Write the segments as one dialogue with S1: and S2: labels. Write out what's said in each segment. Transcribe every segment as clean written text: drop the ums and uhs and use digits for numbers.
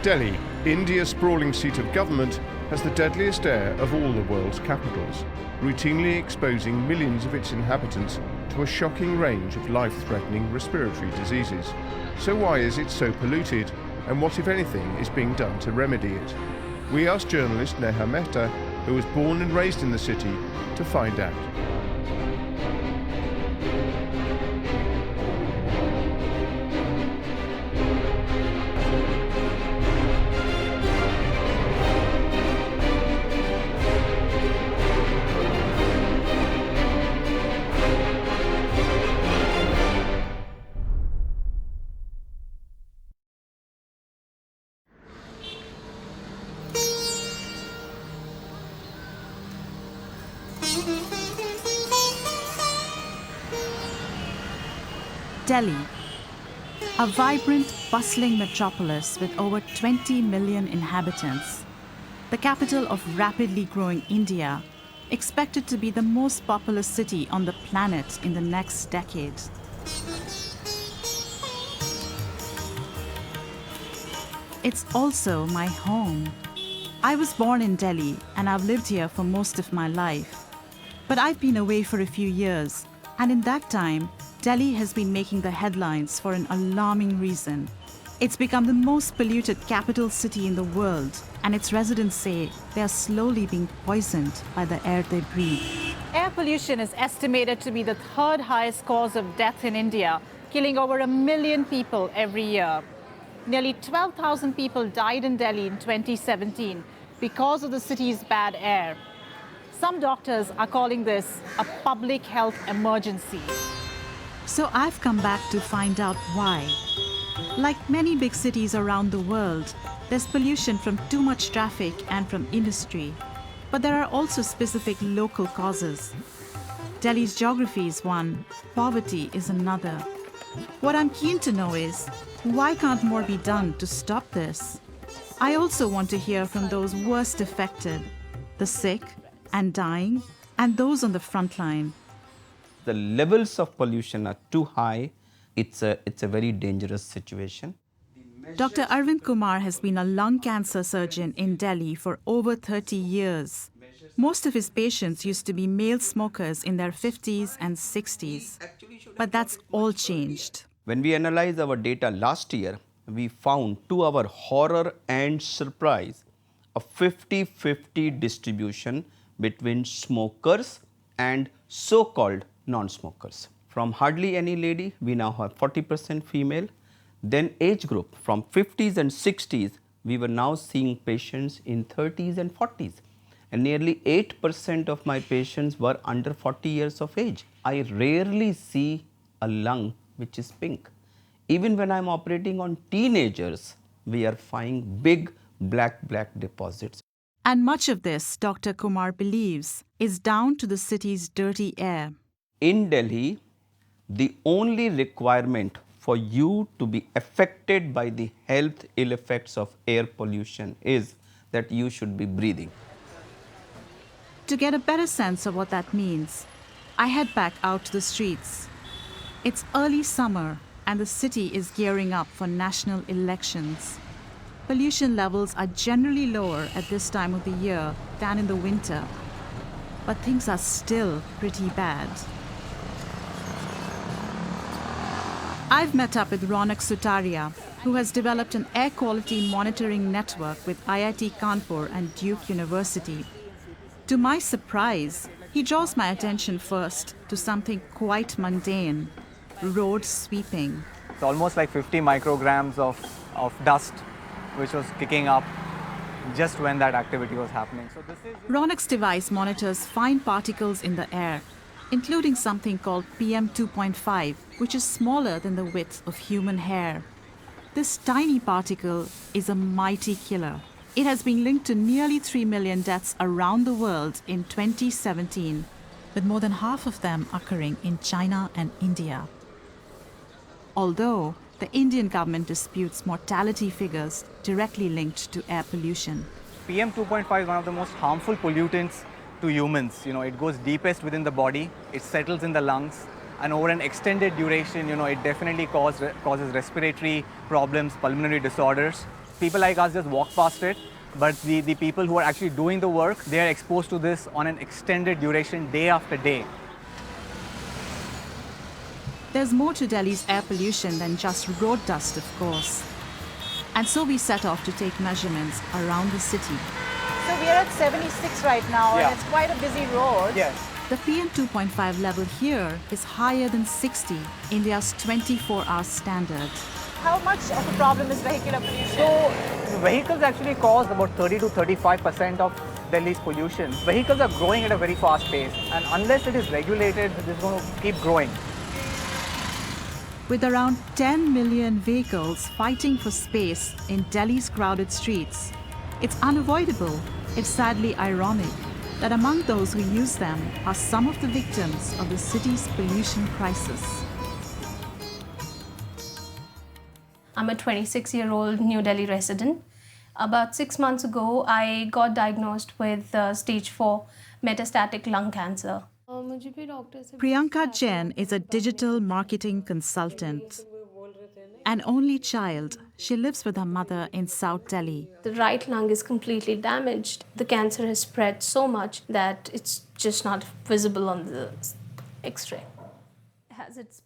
S1: Delhi, India's sprawling seat of government, has the deadliest air of all the world's capitals, routinely exposing millions of its inhabitants to a shocking range of life-threatening respiratory diseases. So why is it so polluted, and what, if anything, is being done to remedy it? We asked journalist Neha Mehta, who was born and raised in the city, to find out.
S2: Delhi, a vibrant, bustling metropolis with over 20 million inhabitants, the capital of rapidly growing India, expected to be the most populous city on the planet in the next decade. It's also my home. I was born in Delhi and I've lived here for most of my life. But I've been away for a few years, and in that time, Delhi has been making the headlines for an alarming reason. It's become the most polluted capital city in the world, and its residents say they are slowly being poisoned by the air they breathe.
S3: Air pollution is estimated to be the third highest cause of death in India, killing over 1 million people every year. Nearly 12,000 people died in Delhi in 2017 because of the city's bad air. Some doctors are calling this a public health emergency.
S2: So I've come back to find out why. Like many big cities around the world, there's pollution from too much traffic and from industry. But there are also specific local causes. Delhi's geography is one, poverty is another. What I'm keen to know is, why can't more be done to stop this? I also want to hear from those worst affected, the sick and dying, and those on the front line.
S4: The levels of pollution are too high. It's a very dangerous situation.
S2: Dr. Arvind Kumar has been a lung cancer surgeon in Delhi for over 30 years. Most of his patients used to be male smokers in their 50s and 60s. But that's all changed.
S4: When we analyzed our data last year, we found, to our horror and surprise, a 50-50 distribution between smokers and so-called non-smokers. From hardly any lady, we now have 40% female. Then age group, from 50s and 60s, we were now seeing patients in 30s and 40s. And nearly 8% of my patients were under 40 years of age. I rarely see a lung which is pink. Even when I'm operating on teenagers, we are finding big black deposits.
S2: And much of this, Dr. Kumar believes, is down to the city's dirty air.
S4: In Delhi, the only requirement for you to be affected by the health ill effects of air pollution is that you should be breathing.
S2: To get a better sense of what that means, I head back out to the streets. It's early summer and the city is gearing up for national elections. Pollution levels are generally lower at this time of the year than in the winter, but things are still pretty bad. I've met up with Ronak Sutaria, who has developed an air quality monitoring network with IIT Kanpur and Duke University. To my surprise, he draws my attention first to something quite mundane: road sweeping.
S5: It's almost like 50 micrograms of dust which was kicking up just when that activity was happening. So this is
S2: Ronak's device monitors fine particles in the air, including something called PM 2.5, which is smaller than the width of human hair. This tiny particle is a mighty killer. It has been linked to nearly 3 million deaths around the world in 2017, with more than half of them occurring in China and India. Although the Indian government disputes mortality figures directly linked to air pollution.
S5: PM 2.5 is one of the most harmful pollutants to humans. It goes deepest within the body, it settles in the lungs, and over an extended duration, it definitely causes respiratory problems, pulmonary disorders. People like us just walk past it, but the people who are actually doing the work, they are exposed to this on an extended duration, day after day.
S2: There's more to Delhi's air pollution than just road dust, of course. And so we set off to take measurements around the city.
S3: So we are at 76 right now,
S5: Yeah.
S3: and it's quite a busy road.
S5: Yes.
S2: The PM 2.5 level here is higher than 60, India's 24-hour standard.
S3: How much of a problem is vehicular pollution?
S5: So vehicles actually cause about 30 to 35% of Delhi's pollution. Vehicles are growing at a very fast pace, and unless it is regulated, it is going to keep growing.
S2: With around 10 million vehicles fighting for space in Delhi's crowded streets, it's unavoidable, if sadly ironic, that among those who use them are some of the victims of the city's pollution crisis.
S6: I'm a 26-year-old New Delhi resident. About 6 months ago, I got diagnosed with stage 4 metastatic lung cancer.
S2: Priyanka Jain is a digital marketing consultant. An only child, she lives with her mother in South Delhi.
S6: The right lung is completely damaged. The cancer has spread so much that it's just not visible on the X-ray.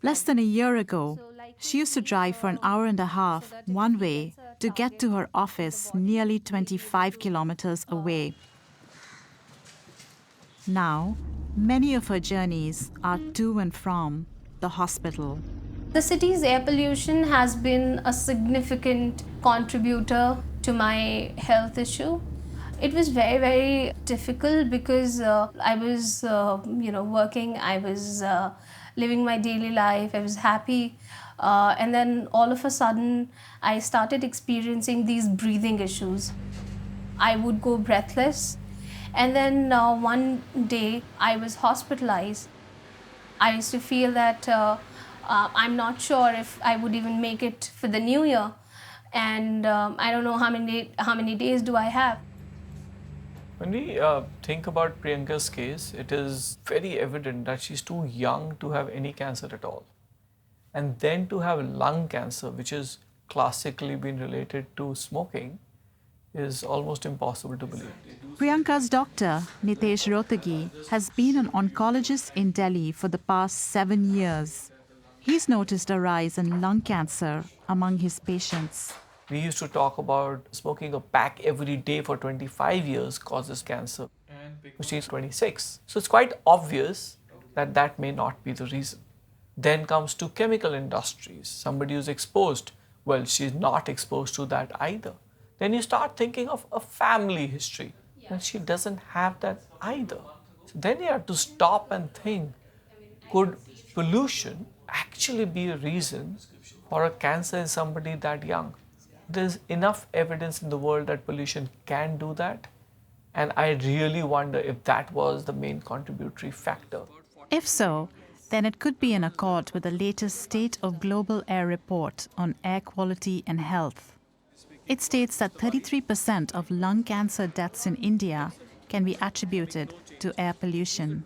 S2: Less than a year ago, she used to drive for an hour and a half one way to get to her office nearly 25 kilometers away. Now, many of her journeys are to and from the hospital.
S6: The city's air pollution has been a significant contributor to my health issue. It was very, very difficult because I was, working, I was living my daily life, I was happy. And then all of a sudden, I started experiencing these breathing issues. I would go breathless. And then one day, I was hospitalized. I used to feel that I'm not sure if I would even make it for the new year. And I don't know how many days do I have.
S7: When we think about Priyanka's case, it is very evident that she's too young to have any cancer at all. And then to have lung cancer, which has classically been related to smoking, is almost impossible to believe.
S2: Priyanka's doctor, Nitesh Rotagi, has been an oncologist in Delhi for the past 7 years. He's noticed a rise in lung cancer among his patients.
S7: We used to talk about smoking a pack every day for 25 years causes cancer. She's 26. So it's quite obvious that that may not be the reason. Then comes to chemical industries. Somebody who's exposed. Well, she's not exposed to that either. Then you start thinking of a family history. And she doesn't have that either. So then you have to stop and think, could pollution actually be a reason for a cancer in somebody that young? There's enough evidence in the world that pollution can do that. And I really wonder if that was the main contributory factor.
S2: If so, then it could be in accord with the latest State of Global Air report on air quality and health. It states that 33% of lung cancer deaths in India can be attributed to air pollution.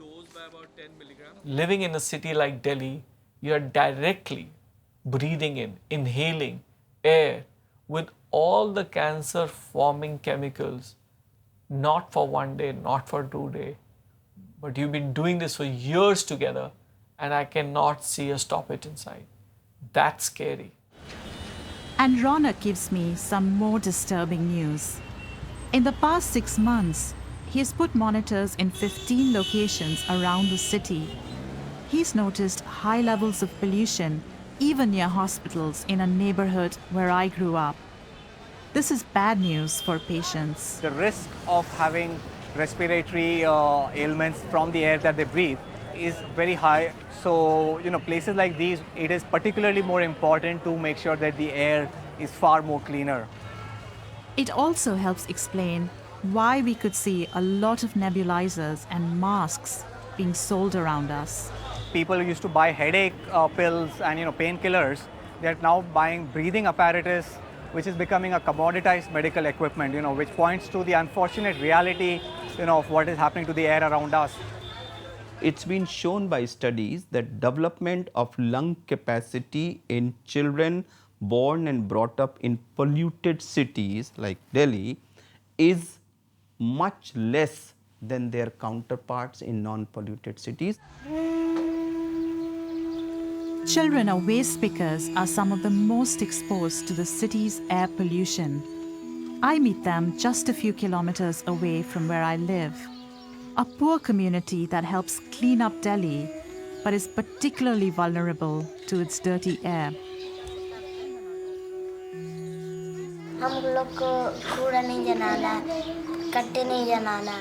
S7: Living in a city like Delhi, you are directly breathing in, inhaling air with all the cancer-forming chemicals, not for one day, not for 2 days, but you've been doing this for years together, and I cannot see a stoppage inside. That's scary.
S2: And Ronak gives me some more disturbing news. In the past 6 months, he has put monitors in 15 locations around the city. He's noticed high levels of pollution even near hospitals in a neighborhood where I grew up. This is bad news for patients.
S5: The risk of having respiratory ailments from the air that they breathe is very high. So, places like these, it is particularly more important to make sure that the air is far more cleaner.
S2: It also helps explain why we could see a lot of nebulizers and masks being sold around us.
S5: People used to buy headache pills and painkillers. They're now buying breathing apparatus, which is becoming a commoditized medical equipment, which points to the unfortunate reality, of what is happening to the air around us.
S4: It's been shown by studies that development of lung capacity in children born and brought up in polluted cities like Delhi is much less than their counterparts in non-polluted cities.
S2: Children or waste pickers are some of the most exposed to the city's air pollution. I meet them just a few kilometers away from where I live. A poor community that helps clean up Delhi, but is particularly vulnerable to its dirty air.
S8: हम लोग को कूड़ा नहीं जलाना, कट्टे नहीं जलाना,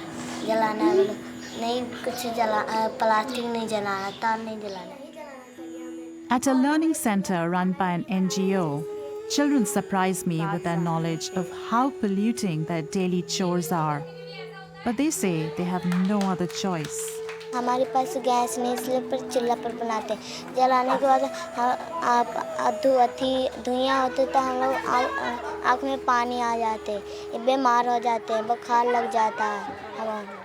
S8: नहीं कुछ प्लास्टिक नहीं जलाना, तार नहीं जलाना.
S2: At a learning center run by an NGO, children surprise me with their knowledge of how polluting their daily chores are. But they say they have no other choice.
S8: हमारे पास गैस नहीं, इसलिए पर चूल्हा पर बनाते हैं. जलाने के बाद धुआं होते तो हम लोग आँख में पानी आ जाते, बीमार हो जाते हैं, बुखार लग जाता है,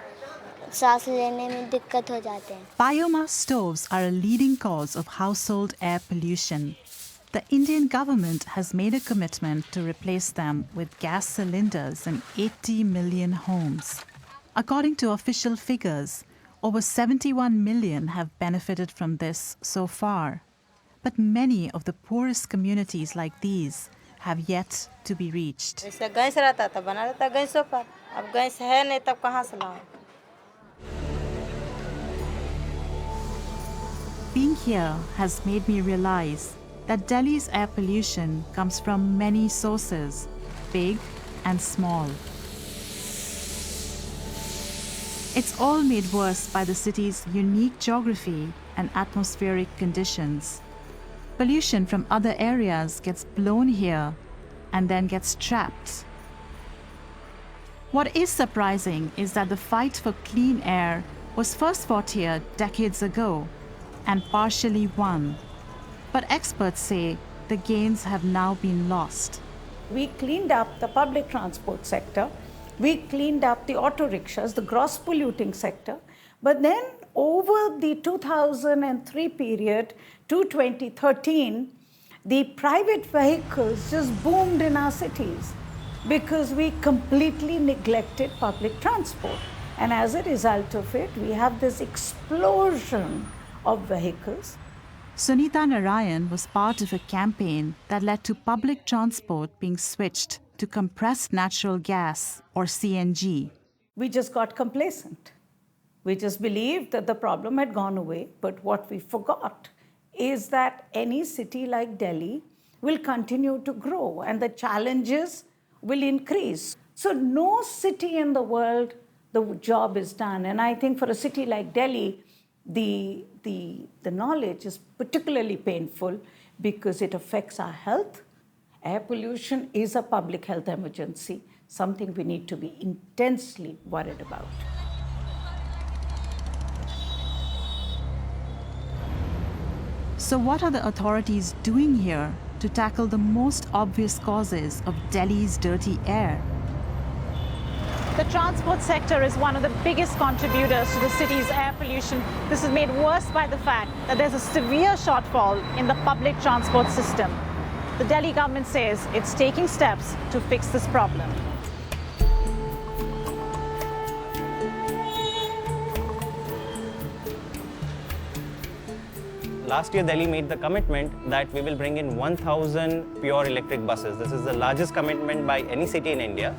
S8: सांस लेने में दिक्कत हो जाते हैं.
S2: Biomass stoves are a leading cause of household air pollution. The Indian government has made a commitment to replace them with gas cylinders in 80 million homes. According to official figures, over 71 million have benefited from this so far. But many of the poorest communities like these have yet to be reached.
S9: Gas रहता था, बना रहता गैसों पर. अब gas है नहीं, तब कहाँ से लाऊं?
S2: Being here has made me realize that Delhi's air pollution comes from many sources, big and small. It's all made worse by the city's unique geography and atmospheric conditions. Pollution from other areas gets blown here and then gets trapped. What is surprising is that the fight for clean air was first fought here decades ago and partially won. But experts say the gains have now been lost.
S10: We cleaned up the public transport sector. We cleaned up the auto rickshaws, the gross polluting sector. But then over the 2003 period to 2013, the private vehicles just boomed in our cities because we completely neglected public transport. And as a result of it, we have this explosion of vehicles.
S2: Sunita Narayan was part of a campaign that led to public transport being switched to compressed natural gas or CNG.
S10: We just got complacent. We just believed that the problem had gone away, but what we forgot is that any city like Delhi will continue to grow and the challenges will increase. So no city in the world, the job is done. And I think for a city like Delhi, the knowledge is particularly painful because it affects our health. Air pollution is a public health emergency, something we need to be intensely worried about.
S2: So what are the authorities doing here to tackle the most obvious causes of Delhi's dirty air?
S3: The transport sector is one of the biggest contributors to the city's air pollution. This is made worse by the fact that there's a severe shortfall in the public transport system. The Delhi government says it's taking steps to fix this problem.
S11: Last year, Delhi made the commitment that we will bring in 1,000 pure electric buses. This is the largest commitment by any city in India.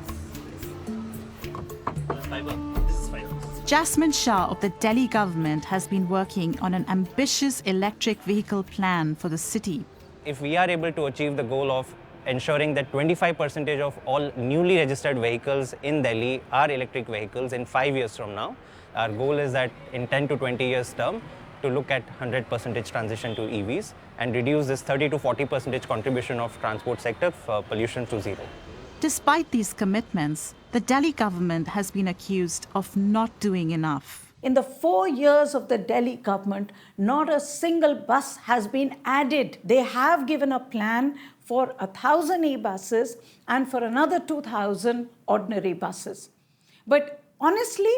S2: Jasmine Shah of the Delhi government has been working on an ambitious electric vehicle plan for the city.
S11: If we are able to achieve the goal of ensuring that 25% of all newly registered vehicles in Delhi are electric vehicles in 5 years from now, our goal is that in 10 to 20 years term, to look at 100% transition to EVs and reduce this 30 to 40% contribution of transport sector for pollution to zero.
S2: Despite these commitments, the Delhi government has been accused of not doing enough.
S10: In the 4 years of the Delhi government, not a single bus has been added. They have given a plan for 1,000 e-buses and for another 2,000 ordinary buses. But honestly,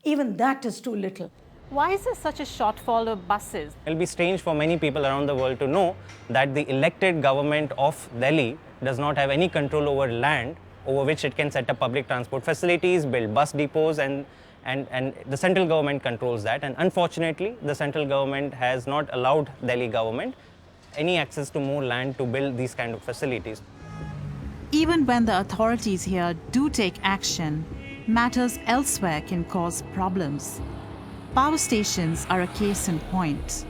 S10: even that is too little.
S3: Why is there such a shortfall of buses?
S11: It will be strange for many people around the world to know that the elected government of Delhi does not have any control over land over which it can set up public transport facilities, build bus depots, and the central government controls that. And unfortunately, the central government has not allowed Delhi government any access to more land to build these kind of facilities.
S2: Even when the authorities here do take action, matters elsewhere can cause problems. Power stations are a case in point.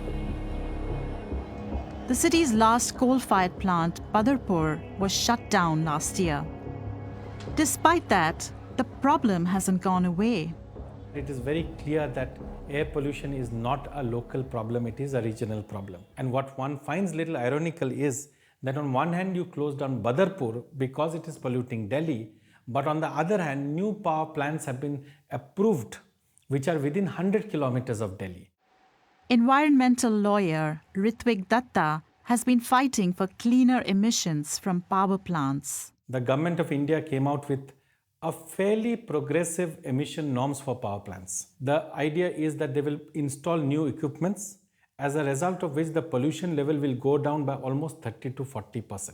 S2: The city's last coal-fired plant, Badarpur, was shut down last year. Despite that, the problem hasn't gone away.
S12: It is very clear that air pollution is not a local problem, it is a regional problem. And what one finds little ironical is that on one hand you close down Badarpur because it is polluting Delhi, but on the other hand new power plants have been approved which are within 100 kilometers of Delhi.
S2: Environmental lawyer Ritwik Datta has been fighting for cleaner emissions from power plants.
S12: The government of India came out with a fairly progressive emission norms for power plants. The idea is that they will install new equipments, as a result of which the pollution level will go down by almost 30 to 40%.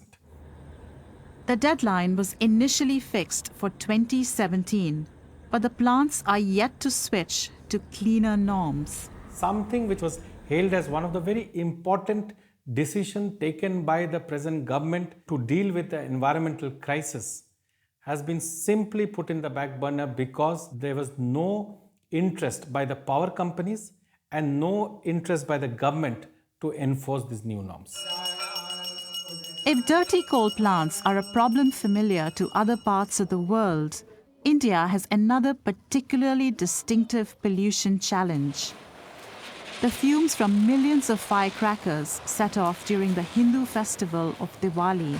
S2: The deadline was initially fixed for 2017, but the plants are yet to switch to cleaner norms.
S12: Something which was hailed as one of the very important decisions taken by the present government to deal with the environmental crisis has been simply put in the back burner because there was no interest by the power companies and no interest by the government to enforce these new norms.
S2: If dirty coal plants are a problem familiar to other parts of the world, India has another particularly distinctive pollution challenge. The fumes from millions of firecrackers set off during the Hindu festival of Diwali.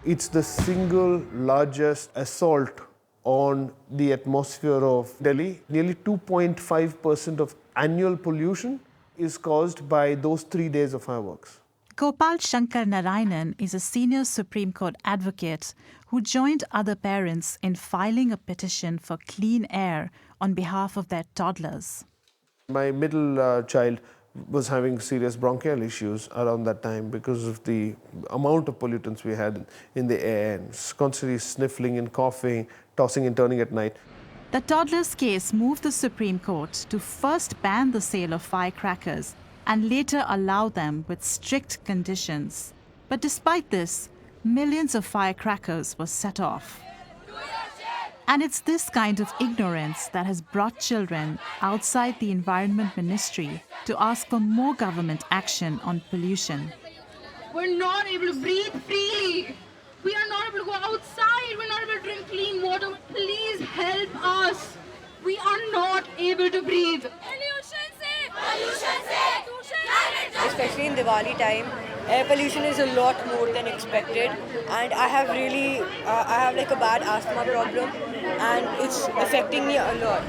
S1: It's the single largest assault on the atmosphere of Delhi. Nearly 2.5% of annual pollution is caused by those 3 days of fireworks.
S2: Gopal Shankar Narayanan is a senior Supreme Court advocate who joined other parents in filing a petition for clean air on behalf of their toddlers.
S1: My middle child was having serious bronchial issues around that time because of the amount of pollutants we had in the air, and constantly sniffling and coughing, tossing and turning at night.
S2: The toddlers' case moved the Supreme Court to first ban the sale of firecrackers and later allow them with strict conditions. But despite this, millions of firecrackers were set off. And it's this kind of ignorance that has brought children outside the Environment Ministry to ask for more government action on pollution.
S13: We're not able to breathe freely. We are not able to go outside. We're not able to drink clean water. Please help us. We are not able to breathe.
S14: Especially in Diwali time, air pollution is a lot more than expected, and I have like a bad asthma problem, and it's affecting me a lot.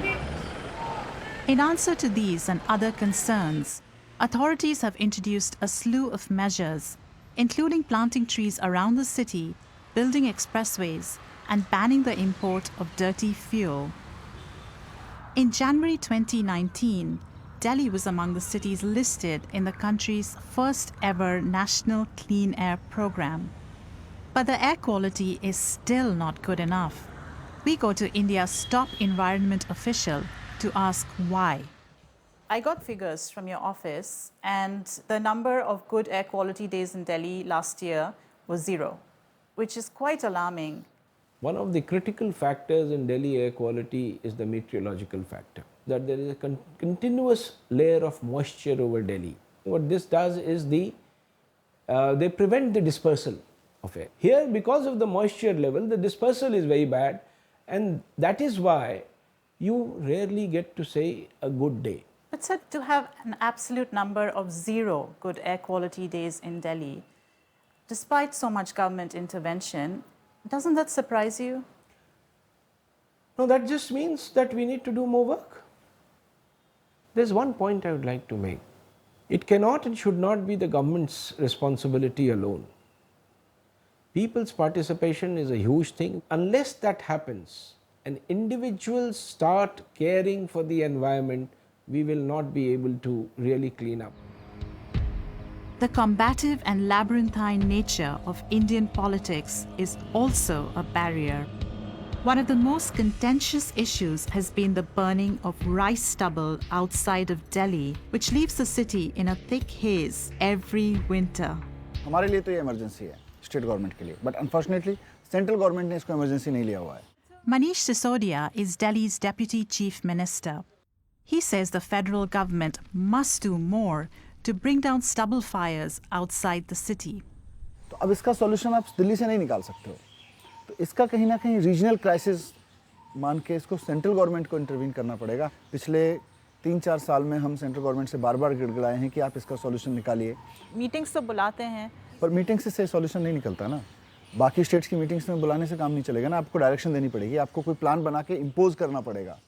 S2: In answer to these and other concerns, authorities have introduced a slew of measures, including planting trees around the city, building expressways, and banning the import of dirty fuel. In January 2019, Delhi was among the cities listed in the country's first ever National Clean Air Program. But the air quality is still not good enough. We go to India's top environment official to ask why.
S3: I got figures from your office, and the number of good air quality days in Delhi last year was 0, which is quite alarming.
S15: One of the critical factors in Delhi air quality is the meteorological factor, that there is a continuous layer of moisture over Delhi. What this does is they prevent the dispersal of air. Here, because of the moisture level, the dispersal is very bad, and that is why you rarely get to say a good day.
S3: But sir, to have an absolute number of 0 good air quality days in Delhi, despite so much government intervention, doesn't that surprise you?
S15: No, that just means that we need to do more work. There's one point I would like to make. It cannot and should not be the government's responsibility alone. People's participation is a huge thing. Unless that happens, and individuals start caring for the environment, we will not be able to really clean up.
S2: The combative and labyrinthine nature of Indian politics is also a barrier. One of the most contentious issues has been the burning of rice stubble outside of Delhi, which leaves the city in a thick haze every winter.
S16: हमारे लिए तो ये emergency है state government के लिए, but unfortunately central government ने इसको emergency नहीं लिया हुआ है.
S2: Manish Sisodia is Delhi's Deputy Chief Minister. He says the federal government must do more to bring down stubble fires outside the city.
S16: तो अब इसका सॉल्यूशन आप दिल्ली से नहीं निकाल सकते हो. तो इसका कहीं ना कहीं रीजनल क्राइसिस मान के इसको सेंट्रल गवर्नमेंट को इंटरवीन करना पड़ेगा. पिछले 3-4 साल में हम सेंट्रल गवर्नमेंट से बार-बार गिड़गिड़ाए हैं कि आप इसका सॉल्यूशन निकालिए.
S3: मीटिंग्स तो बुलाते हैं,
S16: पर मीटिंग से सॉल्यूशन नहीं निकलता ना. बाकी स्टेट्स की मीटिंग्स में बुलाने से काम नहीं चलेगा ना. आपको डायरेक्शन देनी पड़ेगी, आपको कोई प्लान बना के इम्पोज करना पड़ेगा.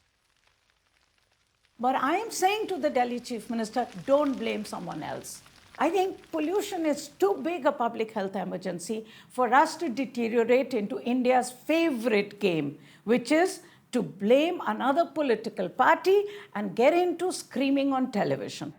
S10: But I am saying to the Delhi Chief Minister, don't blame someone else. I think pollution is too big a public health emergency for us to deteriorate into India's favorite game, which is to blame another political party and get into screaming on television.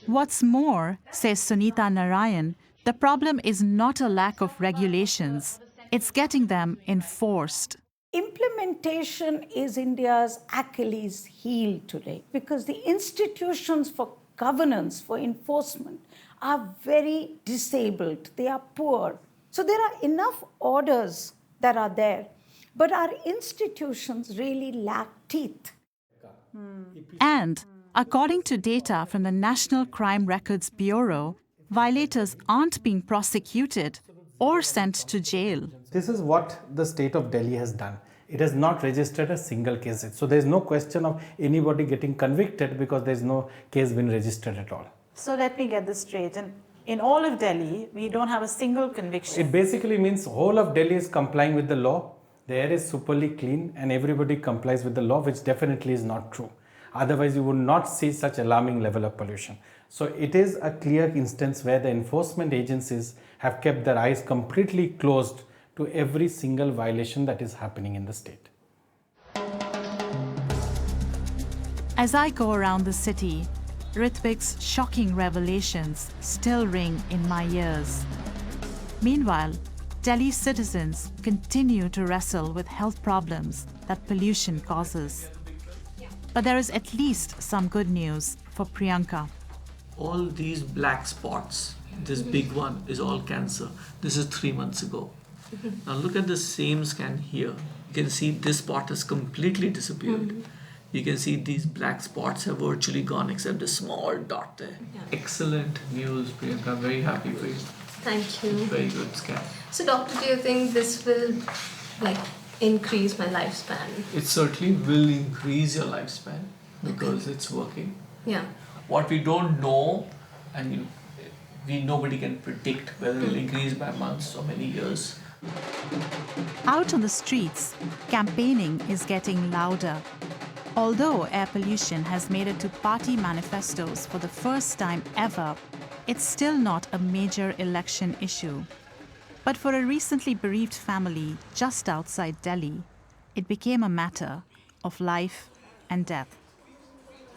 S2: What's more, says Sunita Narayan, the problem is not a lack of regulations, it's getting them enforced.
S10: Implementation is India's Achilles heel today because the institutions for governance, for enforcement, are very disabled. They are poor. So there are enough orders that are there, but our institutions really lack teeth.
S2: And according to data from the National Crime Records Bureau, violators aren't being prosecuted or sent to jail.
S12: This is what the state of Delhi has done. It has not registered a single case. So there is no question of anybody getting convicted because there is no case been registered at all.
S3: So let me get this straight. In all of Delhi, we don't have a single conviction.
S12: It basically means whole of Delhi is complying with the law. The air is superly clean and everybody complies with the law, which definitely is not true. Otherwise, you would not see such alarming level of pollution. So it is a clear instance where the enforcement agencies have kept their eyes completely closed to every single violation that is happening in the state.
S2: As I go around the city, Ritwik's shocking revelations still ring in my ears. Meanwhile, Delhi's citizens continue to wrestle with health problems that pollution causes. But there is at least some good news for Priyanka.
S7: All these black spots, this big one is all cancer. This is 3 months ago. Now look at the same scan here. You can see this spot has completely disappeared. You can see these black spots have virtually gone except a small dot there. Excellent news, Priyanka. I'm very happy for you.
S6: Thank you.
S7: Very good scan.
S6: So doctor, do you think this will increase my lifespan?
S7: It certainly will increase your lifespan because it's working.
S6: Yeah.
S7: What we don't know, and nobody can predict whether it will increase by months or many years.
S2: Out on the streets, campaigning is getting louder. Although air pollution has made it to party manifestos for the first time ever, it's still not a major election issue. But for a recently bereaved family just outside Delhi, it became a matter of life and death.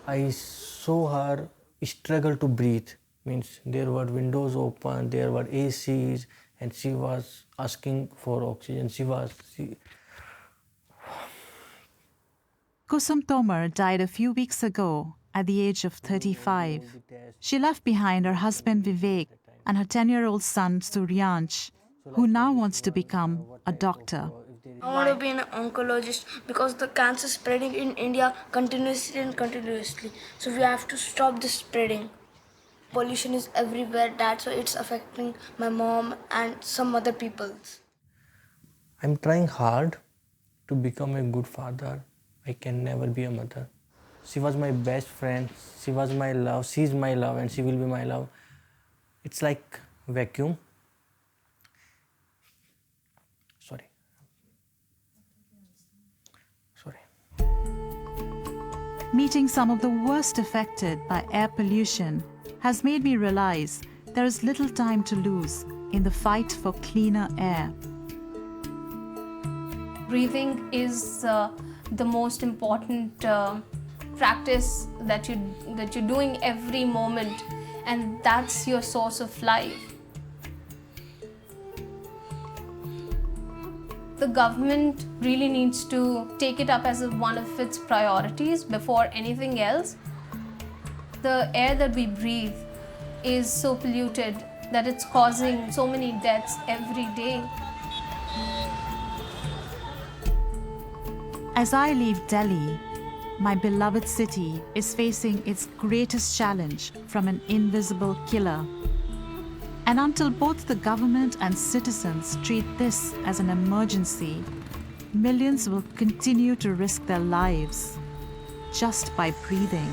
S17: I saw her struggle to breathe. Means there were windows open, there were ACs, and she was asking for oxygen.
S2: Kusum Tomar died a few weeks ago at the age of 35. She left behind her husband Vivek and her 10-year-old son Suryansh, who now wants to become a doctor.
S8: I want to be an oncologist because the cancer is spreading in India continuously. So we have to stop this spreading. Pollution is everywhere, that's why it's affecting my mom and some other people.
S17: I'm trying hard to become a good father. I can never be a mother. She was my best friend. She was my love. She's my love and she will be my love. It's like vacuum.
S2: Meeting some of the worst affected by air pollution has made me realize there is little time to lose in the fight for cleaner air.
S6: Breathing is the most important practice that you're doing every moment, and that's your source of life. The government really needs to take it up as one of its priorities before anything else. The air that we breathe is so polluted that it's causing so many deaths every day.
S2: As I leave Delhi, my beloved city is facing its greatest challenge from an invisible killer. And until both the government and citizens treat this as an emergency, millions will continue to risk their lives just by breathing.